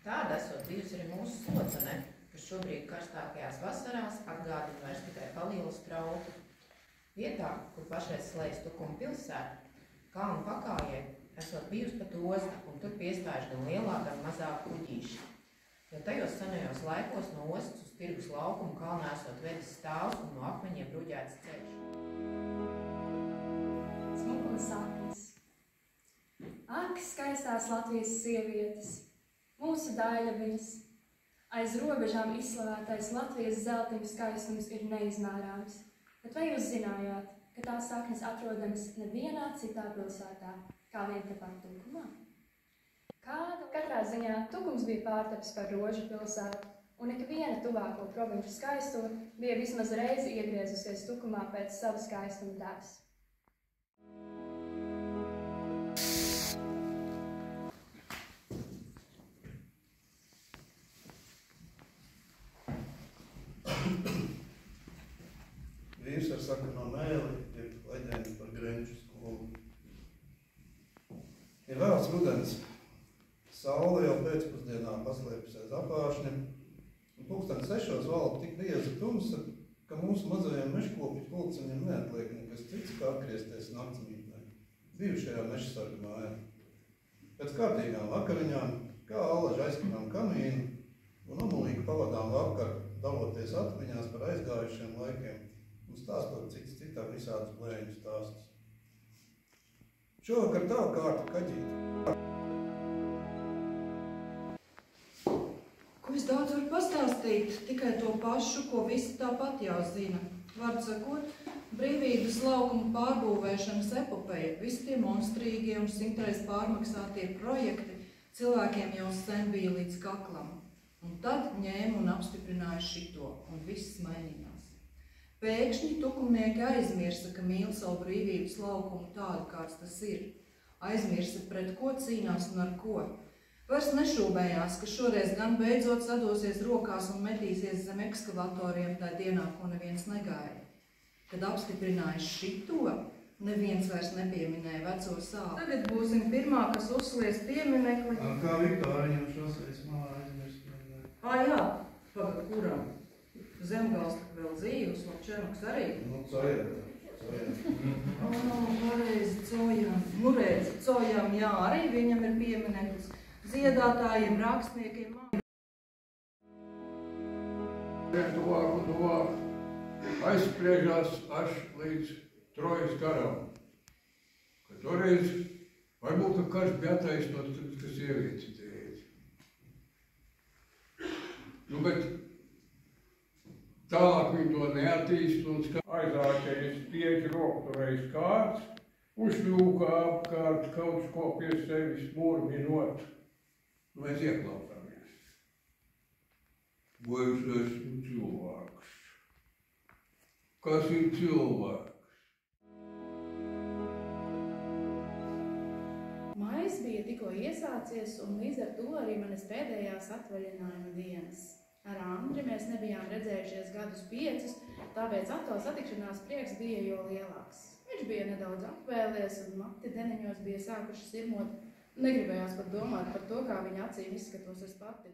Tāda esot bijusi arī mūsu Slodzene, kas šobrīd karstākajās vasarās atgādina vairs tikai palielu strautu. Vietā, kur pašreiz slēdz Tukuma pilsēta, kalnu pakājē esot bijusi pat osta, un tur piestājuši gan lielāk, gan mazāk kuģīši. Jo tajos senajos laikos no ostas uz tirgus laukumu kalnā esot vedis stāvs un no akmeņiem bruģēts ceļš. Smukuma saknes. Ak, skaistās Latvijas sievietes, mūsu daļaviņas. Aiz robežām izslavētais Latvijas zeltiņu skaistums ir neizmērāms. Bet vai jūs zinājāt, ka tās saknes atrodamas nevienā citā pilsētā, kā vien tepat Tukumā? Katrā ziņā Tukums bija pārtapis par rožu pilsētu, un ikviena tuvāko provinču skaisto bija vismaz reizi iegriezusies Tukumā pēc sava skaistuma devas. Vīrs ar sakano mēli ir leģenda par Grenču skolu. Ir vēls rudens. Saule jau pēcpusdienā paslēpjas aiz apāršņa, un pulksteni 6 valda tik bieza tumsa, ka mūsu mazajiem meškopju pulceņiem neatliek nekas cits, kā atgriezties naktsmītnē, bijušajā mešsarga mājā. Pēc kārtīgām vakariņām, kā allaži aizskanām kamīnu, un amulīgi pavadām vakar, daloties atmiņās par aizgājušiem laikiem, un stāstot cits citam visādus blēņu stāstus. Šovakar tā kārta kaģīta. Ko es daudz varu pastāstīt, tikai to pašu, ko visi tāpat jau zina. Vārdu sakot, brīvības laukuma pārbūvēšanas epopeja, visi tie monstrīgie un simtreiz pārmaksātie projekti cilvēkiem jau sen bija līdz kaklam. Un tad ņēma un apstiprināja šito, un viss mainījās. Pēkšņi tukumnieki aizmirsa, ka mīl savu brīvības laukumu tādu, kāds tas ir. Aizmirsa, pret ko cīnās un ar ko. Vairs nešūbējās, ka šoreiz gan beidzot sadosies rokās un metīsies zem ekskavatoriem tā dienā, ko neviens negaida. Kad apstiprinājis šito, neviens vairs nepieminēja veco sāli. Tagad būsim pirmā, kas uzslies pieminekli. Kā Viktoriņam šosreiz malā aizmirst? Jā, pagad kuram? Zemgals tak vēl dzīvus, Lapčernuks arī. Pareizi, Cojam. Nu redzi, Cojam, jā, arī viņam ir piemineklis. Ziedātājiem, rakstniekiem. Tuvāk un tuvāk aizspriežās aš līdz Trojas karam. Ka toreiz varbūt, ka karš bija attaisnot, ka sievietes teica. Nu, bet tālāk viņi to neattīst un aizāķējas tieķi rokturējis kārts, uzšļūkā apkārt kaut ko pie sevis murminot. Nu, mēs ieklausāmies. Vai es esmu cilvēks? Kas ir cilvēks? Maijs bija tikko iesācies, un līdz ar to arī manas pēdējās atvaļinājuma dienas. Ar Andri mēs nebijām redzējušies gadus 5, tāpēc atkal satikšanās prieks bija jo lielāks. Viņš bija nedaudz apvēlies, un mati deniņos bija sākuši sirmot. Negribējās pat domāt par to, kā viņa acīm izskatos es pati.